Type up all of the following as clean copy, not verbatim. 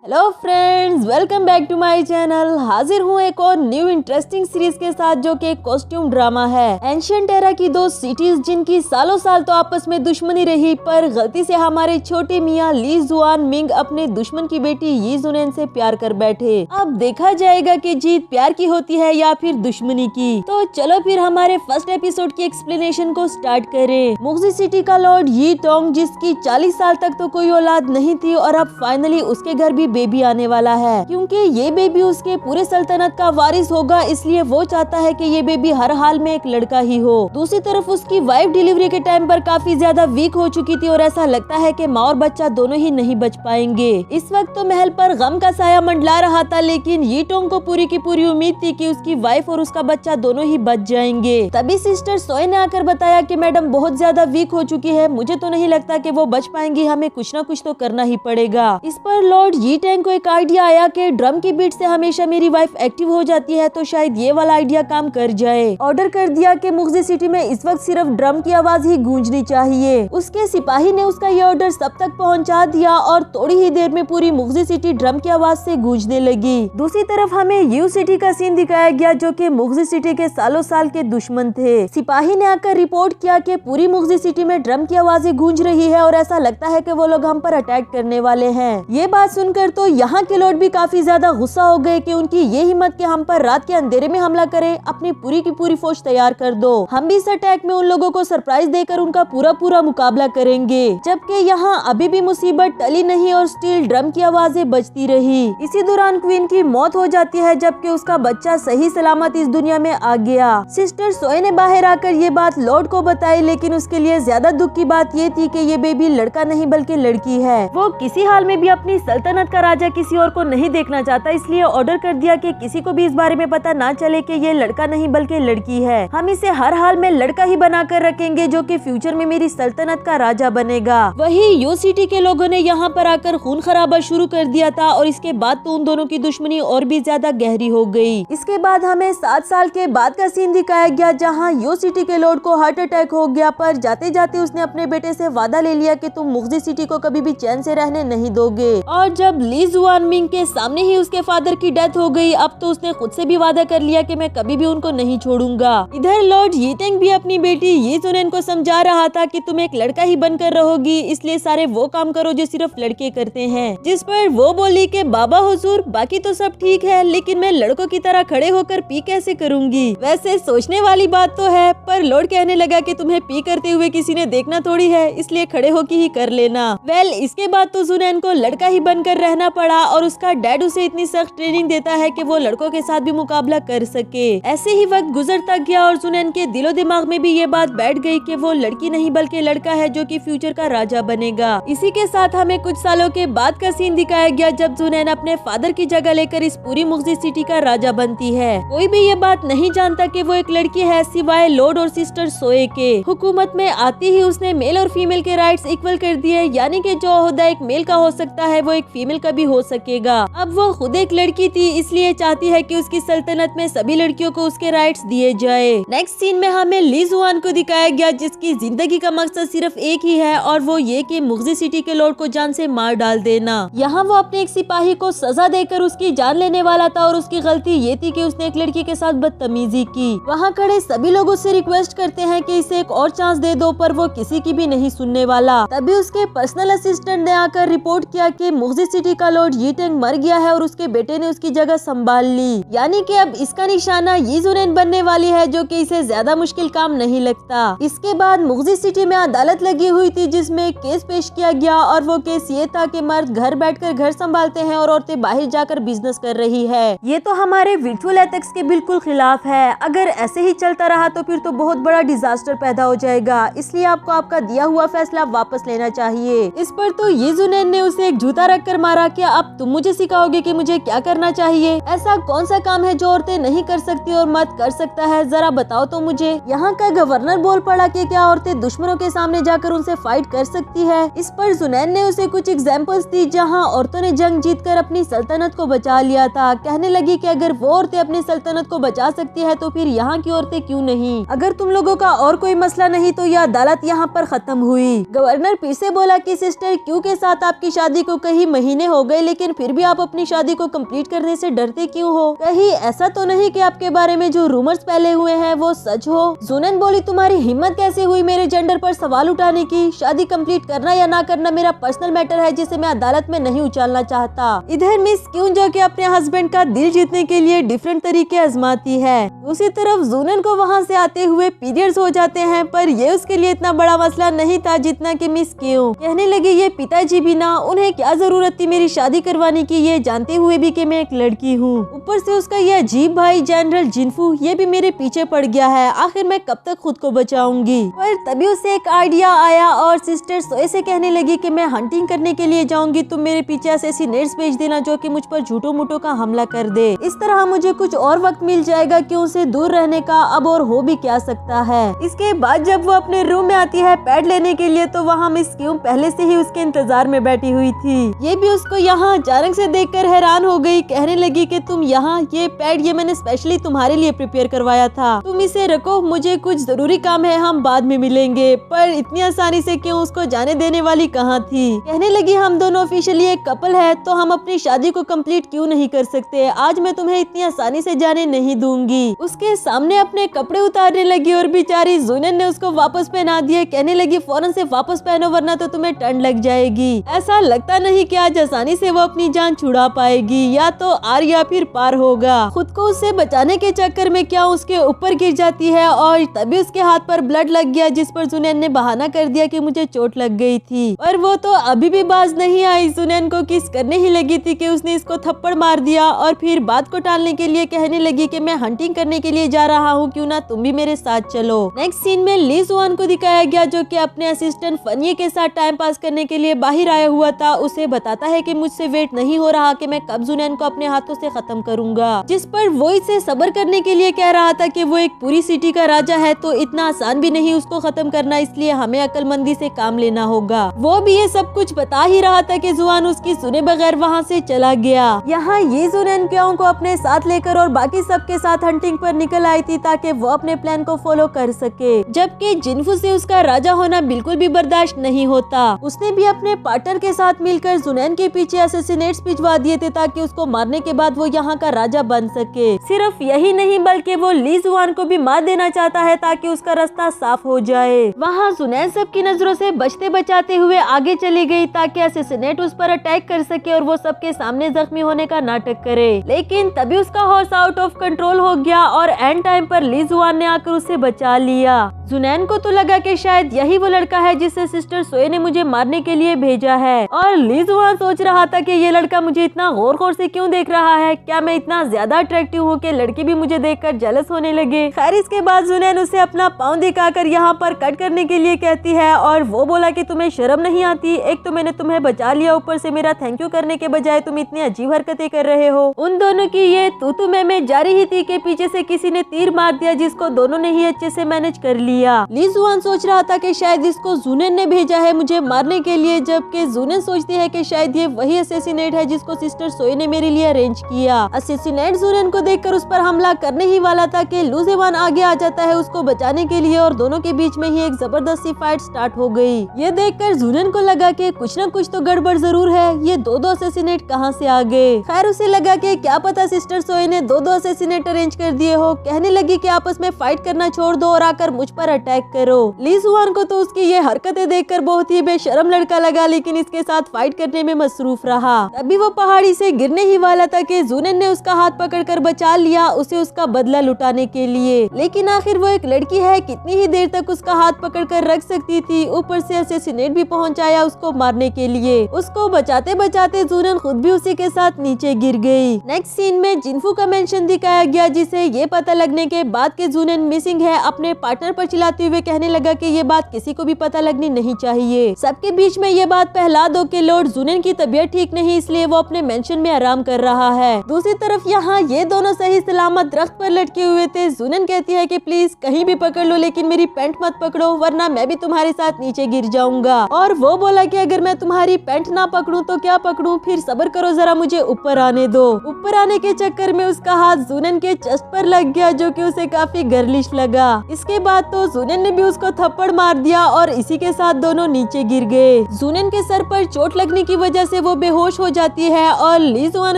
Hello friends, welcome back to my channel. हाजिर हूँ एक और न्यू इंटरेस्टिंग सीरीज के साथ जो कि कॉस्ट्यूम ड्रामा है। एंशिएंट एरा की दो सिटीज जिनकी सालों साल तो आपस में दुश्मनी रही, पर गलती से हमारे छोटे मियाँ ली जुआन मिंग अपने दुश्मन की बेटी यी जुनेन से प्यार कर बैठे। अब देखा जाएगा कि जीत प्यार की होती है या फिर दुश्मनी की। तो चलो फिर हमारे फर्स्ट एपिसोड की एक्सप्लेनेशन को स्टार्ट करें। मुक्जी सिटी का लॉर्ड यी टोंग, जिसकी 40 साल तक तो कोई औलाद नहीं थी और अब फाइनली उसके घर भी बेबी आने वाला है, क्योंकि ये बेबी उसके पूरे सल्तनत का वारिस होगा, इसलिए वो चाहता है कि ये बेबी हर हाल में एक लड़का ही हो। दूसरी तरफ उसकी वाइफ डिलीवरी के टाइम पर काफी ज्यादा वीक हो चुकी थी और ऐसा लगता है कि माँ और बच्चा दोनों ही नहीं बच पाएंगे। इस वक्त तो महल पर गम का साया मंडला रहा था, लेकिन यी टोंग को पूरी की पूरी उम्मीद थी कि उसकी वाइफ और उसका बच्चा दोनों ही बच जाएंगे। तभी सिस्टर सोए ने आकर बताया कि मैडम बहुत ज्यादा वीक हो चुकी है, मुझे तो नहीं लगता कि वो बच पाएंगी, हमें कुछ न कुछ तो करना ही पड़ेगा। इस पर लॉर्ड यी टैंग को एक आइडिया आया कि ड्रम की बीट से हमेशा मेरी वाइफ एक्टिव हो जाती है, तो शायद ये वाला आइडिया काम कर जाए। ऑर्डर कर दिया कि मुक्जी सिटी में इस वक्त सिर्फ ड्रम की आवाज ही गूंजनी चाहिए। उसके सिपाही ने उसका ये ऑर्डर सब तक पहुंचा दिया और थोड़ी ही देर में पूरी मुक्जी सिटी ड्रम की आवाज से गूंजने लगी। दूसरी तरफ हमें यू सिटी का सीन दिखाया गया, जो कि मुक्जी सिटी के सालों साल के दुश्मन थे। सिपाही ने आकर रिपोर्ट किया कि पूरी मुक्जी सिटी में ड्रम की आवाजें गूंज रही है और ऐसा लगता है कि वो लोग हम पर अटैक करने वाले हैं। ये बात सुनकर तो यहाँ के लॉर्ड भी काफी ज्यादा गुस्सा हो गए कि उनकी ये हिम्मत कि हम पर रात के अंधेरे में हमला करे, अपनी पूरी की पूरी फौज तैयार कर दो, हम भी इस अटैक में उन लोगों को सरप्राइज देकर उनका पूरा पूरा मुकाबला करेंगे। जबकि यहाँ अभी भी मुसीबत टली नहीं और स्टिल ड्रम की आवाजें बजती रही। इसी दौरान क्वीन की मौत हो जाती है, जबकि उसका बच्चा सही सलामत इस दुनिया में आ गया। सिस्टर सोए ने बाहर आकर ये बात लॉर्ड को बताई, लेकिन उसके लिए ज्यादा दुख की बात ये थी कि ये बेबी लड़का नहीं बल्कि लड़की है। वो किसी हाल में भी अपनी सल्तनत का राजा किसी और को नहीं देखना चाहता, इसलिए ऑर्डर कर दिया कि किसी को भी इस बारे में पता ना चले कि ये लड़का नहीं बल्कि लड़की है। हम इसे हर हाल में लड़का ही बनाकर रखेंगे, जो कि फ्यूचर में मेरी सल्तनत का राजा बनेगा। वही यू सिटी के लोगों ने यहाँ पर आकर खून खराबा शुरू कर दिया था और इसके बाद तो उन दोनों की दुश्मनी और भी ज्यादा गहरी हो गई। इसके बाद हमें 7 साल के बाद का सीन दिखाया गया, जहाँ यू सिटी के लॉर्ड को हार्ट अटैक हो गया, पर जाते जाते उसने अपने बेटे से वादा ले लिया कि तुम मुक्जी सिटी को कभी भी चैन से रहने नहीं दोगे। और जब ली जुआन मिंग के सामने ही उसके फादर की डेथ हो गई, अब तो उसने खुद से भी वादा कर लिया कि मैं कभी भी उनको नहीं छोड़ूंगा। इधर लॉर्ड यी टैंग भी अपनी बेटी यी जुनेन को समझा रहा था कि तुम एक लड़का ही बनकर रहोगी, इसलिए सारे वो काम करो जो सिर्फ लड़के करते हैं। जिस पर वो बोली कि बाबा हुजूर, बाकी तो सब ठीक है, लेकिन मैं लड़कों की तरह खड़े होकर पी कैसे करूंगी। वैसे सोचने वाली बात तो है, पर लॉर्ड कहने लगा कि तुम्हें पी करते हुए किसी ने देखना थोड़ी है, इसलिए खड़े होकर ही कर लेना। वेल, इसके बाद तो जुनेन को लड़का ही बनकर रहना पड़ा और उसका डैड उसे इतनी सख्त ट्रेनिंग देता है कि वो लड़कों के साथ भी मुकाबला कर सके। ऐसे ही वक्त गुजरता गया और जुनेन के दिलो दिमाग में भी ये बात बैठ गई कि वो लड़की नहीं बल्कि लड़का है, जो कि फ्यूचर का राजा बनेगा। इसी के साथ हमें कुछ सालों के बाद का सीन दिखाया गया, जब जुनेन अपने फादर की जगह लेकर इस पूरी मुक्जी सिटी का राजा बनती है। कोई भी ये बात नहीं जानता कि वो एक लड़की है, सिवाय लॉर्ड और सिस्टर सोए के। हुकूमत में आती ही उसने मेल और फीमेल के राइट्स इक्वल कर दिए, यानी कि जो ओहदा एक मेल का हो सकता है वो एक फीमेल का भी हो सकेगा। अब वो खुद एक लड़की थी, इसलिए चाहती है कि उसकी सल्तनत में सभी लड़कियों को उसके राइट्स दिए जाए। नेक्स्ट सीन में हमें ली जुआन को दिखाया गया, जिसकी जिंदगी का मकसद सिर्फ एक ही है और वो ये कि मुक्जी सिटी के लॉर्ड को जान से मार डाल देना। यहाँ वो अपने एक सिपाही को सजा देकर उसकी जान लेने वाला था और उसकी गलती ये थी कि उसने एक लड़की के साथ बदतमीजी की। वहाँ खड़े सभी लोग उससे रिक्वेस्ट करते हैं कि इसे एक और चांस दे दो, पर वो किसी की भी नहीं सुनने वाला। तभी उसके पर्सनल असिस्टेंट ने आकर रिपोर्ट किया कि मुक्जी सिटी का लॉर्ड यी टैंग मर गया है और उसके बेटे ने उसकी जगह संभाल ली, यानी कि अब इसका निशाना यी जुनेन बनने वाली है, जो कि इसे ज्यादा मुश्किल काम नहीं लगता। इसके बाद मुक्जी सिटी में अदालत लगी हुई थी, जिसमें केस पेश किया गया और वो केस ये था कि मर्द घर बैठकर घर संभालते हैं और औरतें बाहर जाकर बिजनेस कर रही है। ये तो हमारे वर्चुअल एथिक्स के बिल्कुल खिलाफ है। अगर ऐसे ही चलता रहा तो फिर तो बहुत बड़ा डिजास्टर पैदा हो जाएगा, इसलिए आपको आपका दिया हुआ फैसला वापस लेना चाहिए। इस पर तो यी जुनेन ने उसे एक जूता रखकर मारा, क्या अब तुम मुझे सिखाओगे कि मुझे क्या करना चाहिए? ऐसा कौन सा काम है जो औरतें नहीं कर सकती और मर्द कर सकता है, जरा बताओ तो मुझे। यहाँ का गवर्नर बोल पड़ा कि क्या औरतें दुश्मनों के सामने जाकर उनसे फाइट कर सकती है। इस पर जुनैन ने उसे कुछ एग्जाम्पल्स दी जहाँ औरतों ने जंग जीतकर अपनी सल्तनत को बचा लिया था। कहने लगी कि अगर वो औरतें अपनी सल्तनत को बचा सकती है तो फिर यहाँ की औरतें क्यों नहीं। अगर तुम लोगों का और कोई मसला नहीं तो यह अदालत यहाँ पर खत्म हुई। गवर्नर फिर से बोला कि सिस्टर क्यू के साथ आपकी शादी को कई महीने हो गए, लेकिन फिर भी आप अपनी शादी को कंप्लीट करने से डरते क्यों हो? कहीं ऐसा तो नहीं कि आपके बारे में जो रूमर्स फैले हुए हैं वो सच हो? जुनैन बोली, तुम्हारी हिम्मत कैसे हुई मेरे जेंडर पर सवाल उठाने की? शादी कंप्लीट करना या ना करना मेरा पर्सनल मैटर है, जिसे मैं अदालत में नहीं उछालना चाहता। इधर मिस क्यून जो कि अपने हस्बैंड का दिल जीतने के लिए डिफरेंट तरीके आजमाती है। दूसरी तरफ जुनैन को वहाँ से आते हुए पीरियड्स हो जाते हैं, पर ये उसके लिए इतना बड़ा मसला नहीं था जितना कि मिस क्यून कहने लगी, ये पिताजी भी ना, उन्हें क्या जरूरत थी मेरी शादी करवाने की, ये जानते हुए भी कि मैं एक लड़की हूँ। ऊपर से उसका ये अजीब भाई जनरल जिनफू ये भी मेरे पीछे पड़ गया है, आखिर मैं कब तक खुद को बचाऊंगी? पर तभी उसे एक आइडिया आया और सिस्टर सोए से कहने लगी कि मैं हंटिंग करने के लिए जाऊंगी, तुम मेरे पीछे असैसिनेट्स भेज देना जो कि मुझ पर झूठो मूठो का हमला कर दे। इस तरह मुझे कुछ और वक्त मिल जाएगा कि उसे दूर रहने का, अब और हो भी क्या सकता है। इसके बाद जब वो अपने रूम में आती है पैड लेने के लिए, तो वहाँ मिस क्यून पहले से ही उसके इंतजार में बैठी हुई थी। ये भी उसको यहाँ अचानक से देखकर हैरान हो गई, कहने लगी कि तुम यहाँ, ये पैड ये मैंने स्पेशली तुम्हारे लिए प्रिपेयर करवाया था, तुम इसे रखो, मुझे कुछ जरूरी काम है, हम बाद में मिलेंगे। पर इतनी आसानी से क्यों उसको जाने देने वाली कहाँ थी? कहने लगी, हम दोनों ऑफिशियली एक कपल है, तो हम अपनी शादी को कंप्लीट क्यों नहीं कर सकते? आज मैं तुम्हें इतनी आसानी से जाने नहीं दूंगी। उसके सामने अपने कपड़े उतारने लगी और बेचारी जुनैन ने उसको वापस पहना दिए, कहने लगी फौरन से वापस पहनो वरना तो तुम्हें ठंड लग जाएगी। ऐसा लगता नहीं कि आज आसानी से वो अपनी जान छुड़ा पाएगी, या तो आर या फिर पार होगा। खुद को उससे बचाने के चक्कर में क्या उसके ऊपर गिर जाती है और तभी उसके हाथ पर ब्लड लग गया, जिस पर जुनैन ने बहाना कर दिया कि मुझे चोट लग गई थी। और वो तो अभी भी बाज नहीं आई, जुनैन को किस करने ही लगी थी कि उसने इसको थप्पड़ मार दिया और फिर बात को टालने के लिए कहने लगी कि मैं हंटिंग करने के लिए जा रहा हूँ, क्यों ना तुम भी मेरे साथ चलो। नेक्स्ट सीन में ली जुआन को दिखाया गया जो कि अपने असिस्टेंट फनिये के साथ टाइम पास करने के लिए बाहर आया हुआ था। उसे बताता है कि मुझसे वेट नहीं हो रहा कि मैं कब जुनैन को अपने हाथों से खत्म करूंगा, जिस पर वो इसे सब्र करने के लिए कह रहा था कि वो एक पूरी सिटी का राजा है, तो इतना आसान भी नहीं उसको खत्म करना, इसलिए हमें अक्लमंदी से काम लेना होगा। वो भी ये सब कुछ बता ही रहा था कि जुआन उसकी सुने बगैर वहाँ से चला गया। यहाँ ये जुनैन क्यों को अपने साथ लेकर और बाकी सबके साथ हंटिंग पर निकल आई थी ताकि वो अपने प्लान को फॉलो कर सके, जबकि जिनफू से उसका राजा होना बिल्कुल भी बर्दाश्त नहीं होता। उसने भी अपने पार्टनर के साथ मिलकर जुनैन के पीछे असैसिनेट्स भिजवा दिए थे ताकि उसको मारने के बाद वो यहाँ का राजा बन सके। सिर्फ यही नहीं बल्कि वो ली जुआन को भी मार देना चाहता है ताकि उसका रास्ता साफ हो जाए। वहाँ जुनैन सबकी नजरों से बचते बचाते हुए आगे चली गई ताकि असैसिनेट उस पर अटैक कर सके और वो सबके सामने जख्मी होने का नाटक करे, लेकिन तभी उसका हॉर्स आउट ऑफ कंट्रोल हो गया और एंड टाइम पर ली जुआन ने आकर उसे बचा लिया। जुनैन को तो लगा कि शायद यही वो लड़का है जिसे सिस्टर सोए ने मुझे मारने के लिए भेजा है, और ली जुआन सोच रहा था कि ये लड़का मुझे इतना गौर से क्यों देख रहा है, क्या मैं इतना ज्यादा अट्रैक्टिव हूँ कि लड़के भी मुझे देखकर जेलस होने लगे। खैर इसके बाद जुनैन उसे अपना पाँव दिखाकर यहाँ पर कट करने के लिए कहती है और वो बोला कि तुम्हें शर्म नहीं आती, एक तो मैंने तुम्हें बचा लिया, ऊपर से मेरा थैंक यू करने के बजाय तुम इतनी अजीब हरकतें कर रहे हो। उन दोनों की ये तू मैं जारी ही थी कि पीछे से किसी ने तीर मार दिया, जिसको दोनों ने ही अच्छे से मैनेज कर लिया। ली जुआन सोच रहा था कि शायद इसको जुनैन ने भेजा है मुझे मारने के लिए, जबकि जुनैन सोचती है कि शायद ये वही असैसिनेट है जिसको सिस्टर सोए ने मेरे लिए अरेंज किया। असैसिनेट जुनैन को देखकर उस पर हमला करने ही वाला था कि लू जुआन आगे आ जाता है उसको बचाने के लिए और दोनों के बीच में ही एक जबरदस्त सी फाइट स्टार्ट हो गई। ये देखकर जुनैन को लगा कि कुछ न कुछ तो गड़बड़ जरूर है, ये दो असैसिनेट कहाँ से आ गए। खैर उसे लगा कि क्या पता सिस्टर सोए ने दो असैसिनेट अरेंज कर दिए हो। कहने लगी कि आपस में फाइट करना छोड़ दो और आकर मुझ पर अटैक करो। ली जुआन को तो उसकी ये हरकतें देखकर बहुत ही बेशरम लड़का लगा, लेकिन इसके साथ फाइट करने में मसरूफ रहा। तभी वो पहाड़ी से गिरने ही वाला था कि जुनैन ने उसका हाथ पकड़कर बचा लिया, उसे उसका बदला लुटाने के लिए। लेकिन आखिर वो एक लड़की है, कितनी ही देर तक उसका हाथ पकड़कर रख सकती थी। ऊपर से असैसिनेट भी पहुंच आया उसको मारने के लिए। उसको बचाते बचाते जुनैन खुद भी उसी के साथ नीचे गिर गई। नेक्स्ट सीन में जिनफू का मेंशन दिखाया गया, जिसे ये पता लगने के बाद कि जुनैन मिसिंग है अपने पार्टनर पर चिल्लाते हुए कहने लगा कि ये बात किसी को भी पता लगनी नहीं चाहिए। सबके बीच में ये बात फैला दो कि लॉर्ड जुनैन की तबीयत ठीक नहीं, इसलिए वो अपने मेंशन में आराम कर रहा है। दूसरी तरफ यहाँ ये दोनों सही सलामत दरख्त पर लटके हुए थे। जुनैन कहती है कि प्लीज कहीं भी पकड़ लो, लेकिन मेरी पैंट मत पकड़ो वरना मैं भी तुम्हारे साथ नीचे गिर जाऊंगा। और वो बोला कि अगर मैं तुम्हारी पैंट ना पकड़ूं तो क्या पकड़ूं, फिर सब्र करो जरा मुझे ऊपर आने दो। ऊपर आने के चक्कर में उसका हाथ जुनैन के चेस्ट पर लग गया, जो कि उसे काफी गर्लिश लगा। इसके बाद तो जुनैन ने भी उसको थप्पड़ मार दिया और इसी के साथ दोनों नीचे गिर गए। जुनैन के सर पर चोट लगने की वजह से वो बेहोश हो जाती है और ली जुआन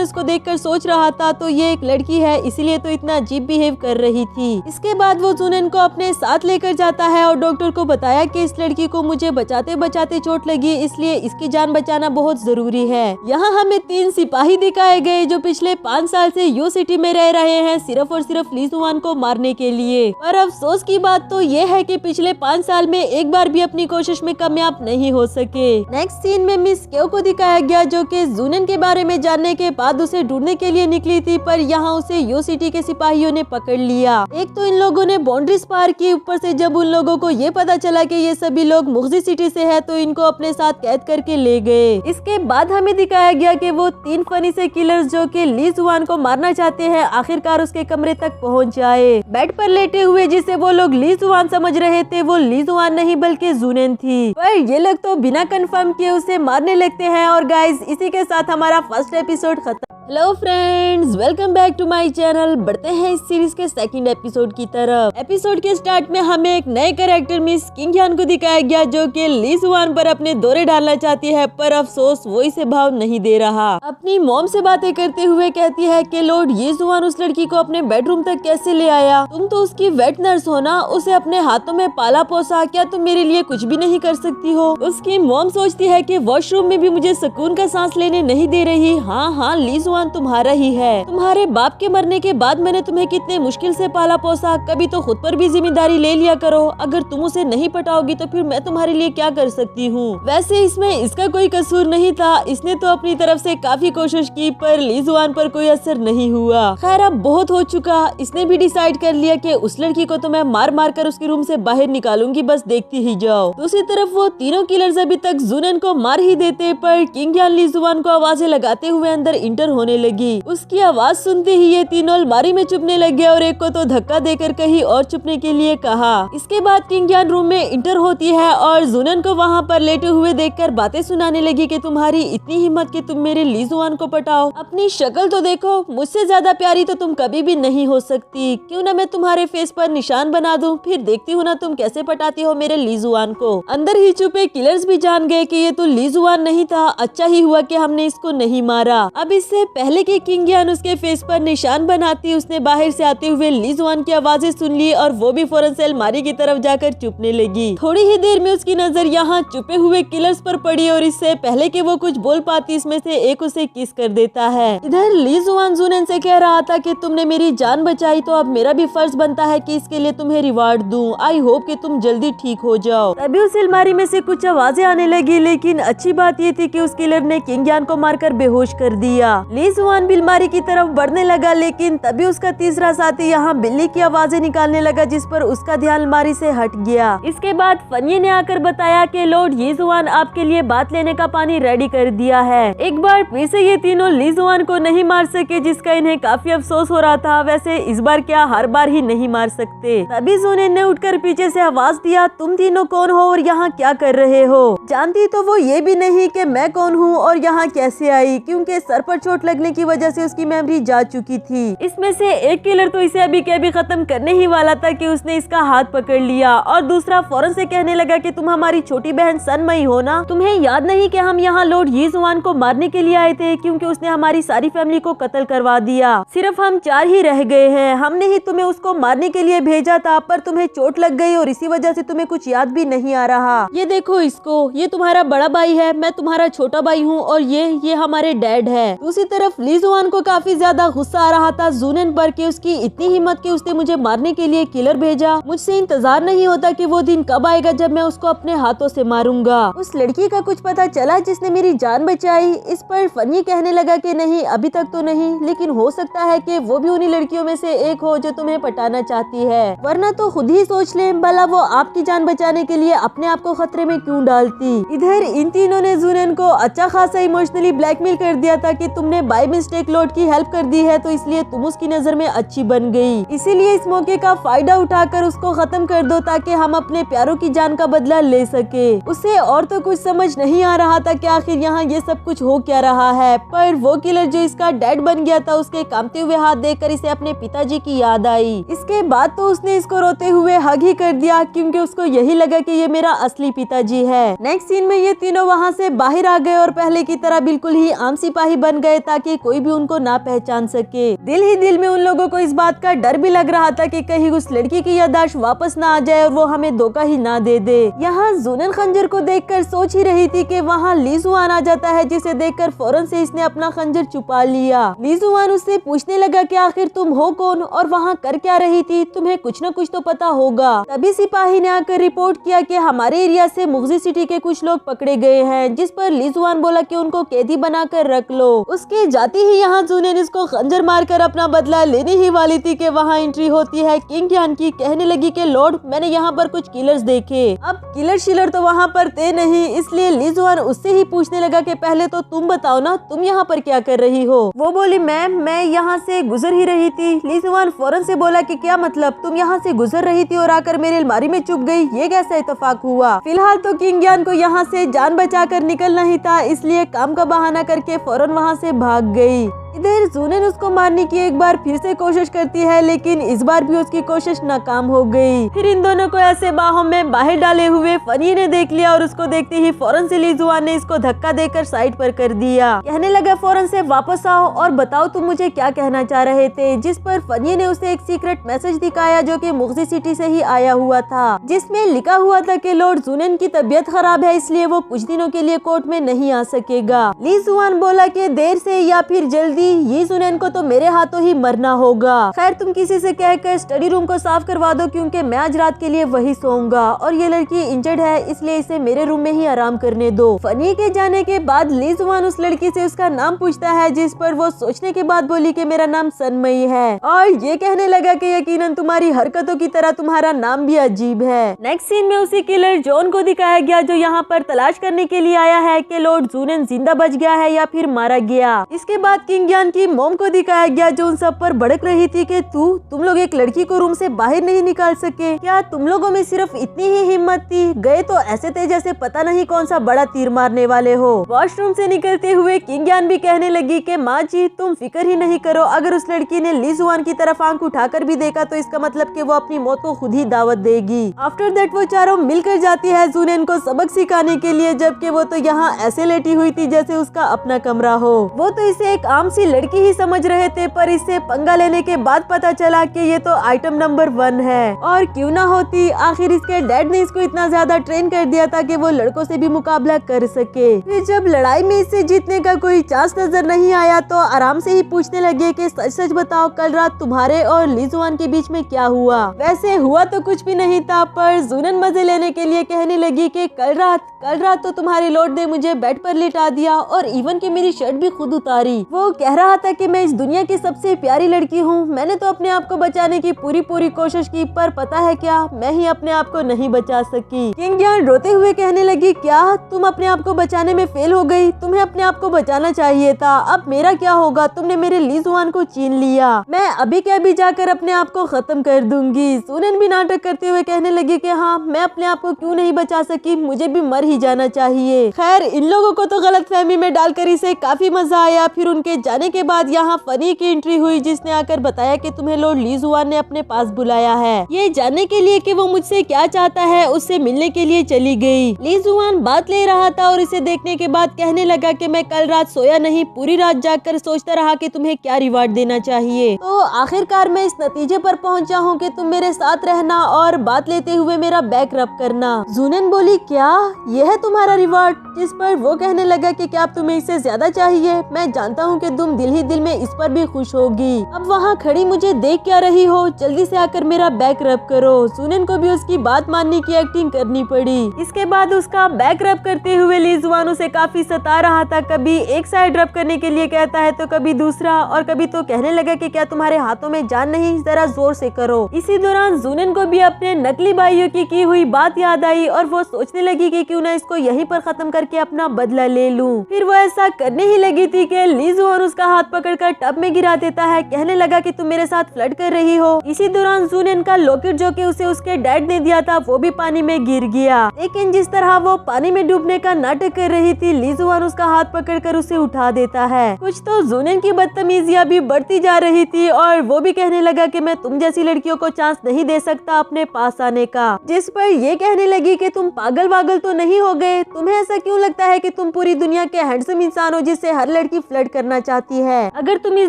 उसको देखकर सोच रहा था तो ये एक लड़की है इसीलिए तो इतना अजीब बिहेव कर रही थी। इसके बाद वो जुनन को अपने साथ लेकर जाता है और डॉक्टर को बताया कि इस लड़की को मुझे बचाते बचाते चोट लगी इसलिए इसकी जान बचाना बहुत जरूरी है। यहाँ हमें 3 सिपाही दिखाए गए जो पिछले 5 साल से यू सिटी में रह रहे हैं सिर्फ और सिर्फ ली जुआन को मारने के लिए। पर अफसोस की बात तो ये है कि पिछले 5 साल में एक बार भी अपनी कोशिश में कामयाब नहीं हो सके। नेक्स्ट सीन में मिस केओ को दिखाया गया जो कि जुनन के बारे में जानने के बाद उसे ढूंढने के लिए निकली थी, पर यहाँ उसे यू सिटी के सिपाहियों ने पकड़ लिया। एक तो इन लोगों ने बाउंड्रीज पार की, ऊपर से जब उन लोगों को ये पता चला कि ये सभी लोग मुगजी सिटी से है तो इनको अपने साथ कैद करके ले गए। इसके बाद हमें दिखाया गया कि वो 3 फनी से किलर्स जो कि ली जुआन को मारना चाहते हैं आखिरकार उसके कमरे तक पहुंच जाए। बेड पर लेटे हुए जिसे वो लोग ली जुआन समझ रहे थे वो ली जुआन नहीं बल्कि जुनन थी, पर ये लोग तो बिना कंफर्म किए उसे मारने लगते हैं। और गाइस इसी के साथ हमारा फर्स्ट एपिसोड खत्म। Hello friends, welcome back to my channel. बढ़ते हैं इस सीरीज के सेकंड एपिसोड की तरफ। एपिसोड के स्टार्ट में हमें एक नए कैरेक्टर मिस किंग यान को दिखाया गया जो कि ली जुआन पर अपने दौरे डालना चाहती है, पर अफसोस वो इसे भाव नहीं दे रहा। अपनी मॉम से बातें करते हुए कहती है कि लॉर्ड ये जुआन उस लड़की को अपने बेडरूम तक कैसे ले आया? तुम तो उसकी वेट नर्स हो ना, उसे अपने हाथों में पाला पोसा, क्या तुम मेरे लिए कुछ भी नहीं कर सकती हो? उसकी मॉम सोचती है कि वॉशरूम में भी मुझे सुकून का सांस लेने नहीं दे रही। हाँ ली जुआन तुम्हारा ही है। तुम्हारे बाप के मरने के बाद मैंने तुम्हें कितने मुश्किल से पाला पोसा, कभी तो खुद पर भी जिम्मेदारी ले लिया करो। अगर तुम उसे नहीं पटाओगी तो फिर मैं तुम्हारे लिए क्या कर सकती हूँ? वैसे इसमें इसका कोई कसूर नहीं था, इसने तो अपनी तरफ से काफी कोशिश की पर ली जुआन पर कोई असर नहीं हुआ। खैर अब बहुत हो चुका, इसने भी डिसाइड कर लिया कि उस लड़की को तो मैं मार मार कर उसके रूम से बाहर निकालूंगी, बस देखती ही जाओ। दूसरी तरफ वो तीनों किलर्स अभी तक जुनन को मार ही देते, पर किंग यान ली जुआन को आवाजें लगाते हुए अंदर इंटर होने लगी। उसकी आवाज सुनते ही ये तीनों अलमारी में छुपने लग गए और एक को तो धक्का देकर कहीं और छुपने के लिए कहा। इसके बाद किंग यान रूम में इंटर होती है और जुनन को वहाँ पर लेटे हुए देखकर बातें सुनाने लगी कि तुम्हारी इतनी हिम्मत कि तुम मेरे ली जुआन को पटाओ। अपनी शक्ल तो देखो, मुझसे ज्यादा प्यारी तो तुम कभी भी नहीं हो सकती। क्यों ना मैं तुम्हारे फेस पर निशान बना दूं, फिर देखती हूँ ना तुम कैसे पटाती हो मेरे ली जुआन को। अंदर ही छुपे किलर्स भी जान गए कि ये तो ली जुआन नहीं था, अच्छा ही हुआ कि हमने इसको नहीं मारा। अब इससे पहले कि किंग यान उसके फेस पर निशान बनाती, उसने बाहर से आते हुए ली जुआन की आवाजें सुन ली और वो भी फौरन से अलमारी की तरफ जाकर छुपने लगी। थोड़ी ही देर में उसकी नजर यहाँ छुपे हुए किलर्स पर पड़ी और इससे पहले कि वो कुछ बोल पाती इसमें से एक उसे किस कर देता है। इधर ली जुआन जुनन से कह रहा था कि तुमने मेरी जान बचाई तो अब मेरा भी फर्ज बनता है कि इसके लिए तुम्हें रिवार्ड दूं। आई होप कि तुम जल्दी ठीक हो जाओ। तभी उस अलमारी में से कुछ आवाजें आने लगी, लेकिन अच्छी बात ये थी कि उस किलर ने किंग यान को मारकर बेहोश कर दिया। ली जुआन भी अलमारी की तरफ बढ़ने लगा, लेकिन तभी उसका तीसरा साथी यहाँ बिल्ली की आवाजें निकालने लगा जिस पर उसका ध्यान अलमारी से हट गया। इसके बाद फनी ने आकर बताया कि लॉर्ड ये जुआन आपके लिए बात लेने का पानी रेडी कर दिया है। एक बार फिर से ये तीनों ली जुआन को नहीं मार सके जिसका इन्हें काफी अफसोस हो रहा था। वैसे इस बार क्या हर बार ही नहीं मार सकते। तभी जुनन ने उठकर पीछे से आवाज दिया, तुम तीनों कौन हो और यहाँ क्या कर रहे हो? जानती तो वो ये भी नहीं कि मैं कौन हूँ और यहाँ कैसे आई, क्योंकि सर पर चोट लगने की वजह से उसकी मेमोरी जा चुकी थी। इसमें से एक किलर तो इसे अभी के अभी खत्म करने ही वाला था कि उसने इसका हाथ पकड़ लिया और दूसरा फौरन से कहने लगा कि तुम हमारी छोटी बहन सनमई हो ना? तुम्हें याद नहीं कि हम यहाँ लॉर्ड ये जुआन को मारने के लिए आए थे, क्योंकि उसने हमारी सारी फैमिली को कत्ल करवा दिया। सिर्फ हम 4 ही रह गए हैं। हमने ही तुम्हें उसको मारने के लिए भेजा था, पर तुम्हें चोट लग गई और इसी वजह से तुम्हें कुछ याद भी नहीं आ रहा। ये देखो इसको, ये तुम्हारा बड़ा भाई है, मैं तुम्हारा छोटा भाई हूँ और ये हमारे डैड है। दूसरी तरफ ली जुआन को काफी ज्यादा गुस्सा आ रहा था जुनन पर कि उसकी इतनी हिम्मत कि उसने मुझे मारने के लिए किलर भेजा। मुझसे इंतजार नहीं होता कि वो दिन कब आएगा जब मैं उसको अपने हाथों से मारूंगा। उस लड़की का कुछ पता चला जिसने मेरी जान बचाई? इस पर फनी कहने लगा कि नहीं, अभी तक तो नहीं, लेकिन हो सकता है कि वो भी उन्हीं लड़कियों में से एक हो जो तुम्हें पटाना चाहती है, वरना तो खुद ही सोच ले भला वो आपकी जान बचाने के लिए अपने आप को खतरे में क्यों डालती। इधर इन तीनों ने जुनन को अच्छा खासा इमोशनली ब्लैकमेल कर दिया था कि तुमने बाय मिस्टेक लॉर्ड की हेल्प कर दी है तो इसलिए तुम उसकी नजर में अच्छी बन गई, इसीलिए इस मौके का फायदा उठाकर उसको खत्म कर दो ताकि हम अपने प्यारों की जान का बदला ले सके। उसे और तो कुछ समझ नहीं आ रहा था कि आखिर यहाँ ये सब कुछ हो क्या रहा है, पर वो किलर जो इसका डैड बन गया था उसके कांपते हुए हाथ देखकर इसे अपने पिताजी की याद आई। इसके बाद तो उसने इसको रोते हुए हग ही कर दिया क्योंकि उसको यही लगा कि ये मेरा असली पिताजी है। नेक्स्ट सीन में ये तीनों वहाँ से बाहर आ गए और पहले की तरह बिल्कुल ही आम सिपाही बन गए ताकि कोई भी उनको ना पहचान सके। दिल ही दिल में उन लोगों को इस बात का डर भी लग रहा था कि कहीं उस लड़की की याददाश्त वापस ना आ जाए और वो हमें धोखा ही ना दे दे। यहाँ जूनन खंजर को देखकर सोच ही रही थी कि वहाँ ली जुआन आ जाता है, जिसे देखकर फौरन से इसने अपना खंजर छुपा लिया। ली जुआन उससे पूछने लगा कि आखिर तुम हो कौन और वहाँ कर क्या रही थी, तुम्हें कुछ न कुछ तो पता होगा। तभी सिपाही ने आकर रिपोर्ट किया कि हमारे एरिया से मुगजी सिटी के कुछ लोग पकड़े गए हैं, जिस पर ली जुआन बोला कि उनको कैदी बनाकर रख लो। उसके जाते ही यहाँ जूनन इसको खंजर मारकर अपना बदला लेने ही वाली थी कि वहाँ एंट्री होती है किंग यान की। कहने लगी कि लॉर्ड मैंने यहाँ पर कुछ किलर्स देखे। अब किलर शिलर तो वहाँ पर थे नहीं, इसलिए ली जुआन उससे ही पूछने लगा कि पहले तो तुम बताओ ना, तुम यहाँ पर क्या कर रही हो। वो बोली मैम मैं यहाँ से गुजर ही रही थी। ली जुआन फौरन से बोला कि क्या मतलब, तुम यहाँ से गुजर रही थी और आकर मेरे अलमारी में छुप गई, ये कैसा इत्तेफाक हुआ। फिलहाल तो किंग यान को यहाँ से जान बचाकर निकलना ही था, इसलिए काम का बहाना करके फौरन वहाँ से भाग गई। इधर जूनन उसको मारने की एक बार फिर से कोशिश करती है, लेकिन इस बार भी उसकी कोशिश नाकाम हो गई। फिर इन दोनों को ऐसे बाहों में बाहर डाले हुए फनी ने देख लिया और उसको देखते ही फौरन से ली जुआन ने इसको धक्का देकर साइड पर कर दिया। कहने लगा फौरन से वापस आओ और बताओ तुम मुझे क्या कहना चाह रहे थे, जिस पर फनी ने उसे एक सीक्रेट मैसेज दिखाया जो कि मुगजी सिटी से ही आया हुआ था, जिसमें लिखा हुआ था कि लॉर्ड जूनन की तबीयत खराब है, इसलिए वो कुछ दिनों के लिए कोर्ट में नहीं आ सकेगा। ली जुआन बोला कि देर से या फिर जल्दी ये जूनन को तो मेरे हाथों ही मरना होगा। खैर तुम किसी से कहकर स्टडी रूम को साफ करवा दो क्योंकि मैं आज रात के लिए वही सोऊंगा और ये लड़की इंजर्ड है, इसलिए इसे मेरे रूम में ही आराम करने दो। फनी के जाने के बाद ली जुआन उस लड़की से उसका नाम पूछता है, जिस पर वो सोचने के बाद बोली कि मेरा नाम सनमई है और ये कहने लगा कि यकीनन तुम्हारी हरकतों की तरह तुम्हारा नाम भी अजीब है। नेक्स्ट सीन में उसी किलर जॉन को दिखाया गया जो यहाँ पर तलाश करने के लिए आया है कि लॉर्ड जूनन जिंदा बच गया है या फिर मारा गया। इसके बाद किंग यान की मॉम को दिखाया गया जो उन सब पर भड़क रही थी कि तुम लोग एक लड़की को रूम से बाहर नहीं निकाल सके, क्या तुम लोगों में सिर्फ इतनी ही हिम्मत थी, गए तो ऐसे थे जैसे पता नहीं कौन सा बड़ा तीर मारने वाले हो। वॉशरूम से निकलते हुए किंग यान भी कहने लगी कि माँ जी तुम फिक्र ही नहीं करो, अगर उस लड़की ने ली जुआन की तरफ आंख उठाकर भी देखा तो इसका मतलब कि वो अपनी मौत को खुद ही दावत देगी। आफ्टर दैट वो चारों मिलकर जाती है जूनन को सबक सिखाने के लिए, जबकि वो तो यहाँ ऐसे लेटी हुई थी जैसे उसका अपना कमरा हो। वो तो इसे एक आम सी लड़की ही समझ रहे थे, पर इससे पंगा लेने के बाद पता चला कि ये तो आइटम नंबर 1 है। और क्यों ना होती, आखिर इसके डैड ने इसको इतना ज्यादा ट्रेन कर दिया था कि वो लड़कों से भी मुकाबला कर सके। फिर जब लड़ाई में इससे जीतने का कोई चांस नजर नहीं आया तो आराम से ही पूछने लगे कि सच सच बताओ कल रात तुम्हारे और ली जुआन के बीच में क्या हुआ। वैसे हुआ तो कुछ भी नहीं था, पर जूनन मजे लेने के लिए कहने लगी कि कल रात तो तुम्हारे लॉर्ड ने मुझे बेड पर लिटा दिया और इवन कि मेरी शर्ट भी खुद उतारी। वो कह रहा था कि मैं इस दुनिया की सबसे प्यारी लड़की हूँ, मैंने तो अपने आप को बचाने की पूरी कोशिश की, पर पता है क्या, मैं ही अपने आप को नहीं बचा सकी। किंग यान रोते हुए कहने लगी क्या तुम अपने आप को बचाने में फेल हो गई, तुम्हें अपने आप को बचाना चाहिए था, अब मेरा क्या होगा, तुमने मेरे ली जुआन को छीन लिया, मैं अभी के अभी जाकर अपने आप को खत्म कर दूंगी। जूनन भी नाटक करते हुए कहने लगी कि हाँ मैं अपने आप को क्यों नहीं बचा सकी, मुझे भी मर ही जाना चाहिए। खैर इन लोगों को तो गलतफहमी में डालकर इसे काफी मजा आया। फिर उनके जाने के बाद यहाँ फनी की एंट्री हुई, जिसने आकर बताया कि तुम्हें लॉर्ड ली जुआन ने अपने पास बुलाया है, ये जानने के लिए कि वो मुझसे क्या चाहता है, उससे मिलने के लिए चली गई। ली जुआन बात ले रहा था और इसे देखने के बाद कहने लगा कि मैं कल रात सोया नहीं, पूरी रात जागकर सोचता रहा कि तुम्हें क्या रिवार्ड देना चाहिए, तो आखिरकार मैं इस नतीजे पर पहुंचा हूं कि तुम मेरे साथ रहना और बात लेते हुए मेरा बैक रब करना। जूनन बोली क्या यह है तुम्हारा रिवार्ड, जिस पर वो कहने लगा कि क्या तुम्हें इससे ज्यादा चाहिए, मैं जानता हूँ कि तुम दिल ही दिल में इस पर भी खुश होगी। अब वहाँ खड़ी मुझे देख क्या रही हो, जल्दी से आकर मेरा बैक रब करो। जूनन को भी उसकी बात मानने की एक्टिंग करनी पड़ी। इसके बाद उसका बैक रब करते हुए ली जुआन उसे काफी सता रहा था, कभी एक साइड रब करने के लिए कहता है तो कभी दूसरा, और कभी तो कहने लगा कि क्या तुम्हारे हाथों में जान नहीं, जरा जोर से करो। इसी दौरान जूनन को भी अपने नकली भाइयों की हुई बात याद आई और वो सोचने लगी कि क्यों ना इसको यहीं पर खत्म करके अपना बदला ले लूं। फिर वो ऐसा करने ही लगी थी कि ली जुआन उसके उसका हाथ पकड़कर टब में गिरा देता है, कहने लगा कि तुम मेरे साथ फ्लर्ट कर रही हो। इसी दौरान जूनियन का लॉकेट जो कि उसे उसके डैड ने दिया था वो भी पानी में गिर गया। लेकिन जिस तरह वो पानी में डूबने का नाटक कर रही थी, ली जुआन उसका हाथ पकड़कर उसे उठा देता है। कुछ तो जूनियन की बदतमीजियां भी बढ़ती जा रही थी और वो भी कहने लगा कि मैं तुम जैसी लड़कियों को चांस नहीं दे सकता अपने पास आने का, जिस पर ये कहने लगी कि तुम पागल वागल तो नहीं हो गए, तुम्हें ऐसा क्यों लगता है कि तुम पूरी दुनिया के हैंडसम इंसान हो जिससे हर लड़की फ्लर्ट करना चाहती है। अगर तुम इस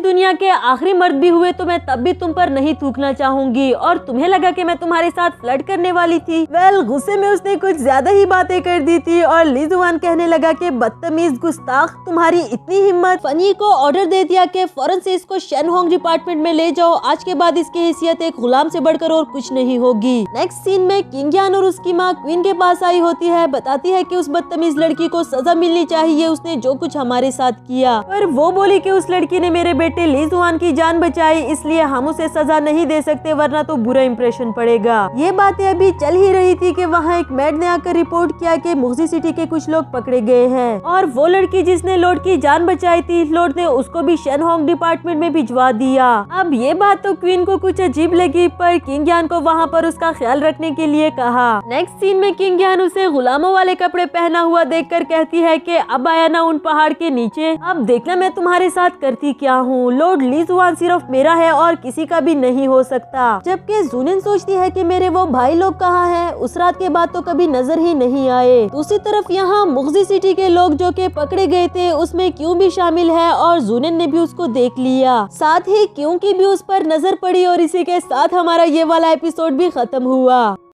दुनिया के आखिरी मर्द भी हुए तो मैं तब भी तुम पर नहीं थूकना चाहूंगी और तुम्हें लगा कि मैं तुम्हारे साथ फ्लर्ट करने वाली थी। वेल, गुस्से में उसने कुछ ज्यादा ही बातें कर दी थी और ली जुआन कहने लगा कि बदतमीज गुस्ताख, तुम्हारी इतनी हिम्मत। फनी को ऑर्डर दे दिया कि फौरन से इसको शेनहोंग डिपार्टमेंट में ले जाओ, आज के बाद इसकी हैसियत एक गुलाम से बढ़कर और कुछ नहीं होगी। नेक्स्ट सीन में किंग यान और उसकी माँ क्वीन के पास आई होती है, बताती है कि उस बदतमीज लड़की को सजा मिलनी चाहिए, उसने जो कुछ हमारे साथ किया। पर वो बोली कि उस लड़की ने मेरे बेटे ली जुआन की जान बचाई, इसलिए हम उसे सजा नहीं दे सकते वरना तो बुरा इंप्रेशन पड़ेगा। ये बातें अभी चल ही रही थी कि वहाँ एक मेड ने आकर रिपोर्ट किया कि मुगजी सिटी के कुछ लोग पकड़े गए हैं और वो लड़की जिसने लॉर्ड की जान बचाई थी, लॉर्ड ने उसको भी शेनहोंग डिपार्टमेंट में भिजवा दिया। अब ये बात तो क्वीन को कुछ अजीब लगी, पर किंग यान को वहाँ पर उसका ख्याल रखने के लिए कहा। नेक्स्ट सीन में किंग यान उसे गुलामों वाले कपड़े पहना हुआ देखकर कहती है कि अब आया ना उन पहाड़ के नीचे, अब देखना मैं तुम्हारे साथ करती क्या हूँ। लॉर्ड ली जुआन सिर्फ मेरा है और किसी का भी नहीं हो सकता। जबकि जूनियन सोचती है कि मेरे वो भाई लोग कहाँ हैं, उस रात के बाद तो कभी नजर ही नहीं आए। दूसरी तरफ यहाँ मुगजी सिटी के लोग जो के पकड़े गए थे उसमें क्यों भी शामिल है और जूनियन ने भी उसको देख लिया, साथ ही क्यों की भी उस पर नजर पड़ी और इसी के साथ हमारा ये वाला एपिसोड भी खत्म हुआ।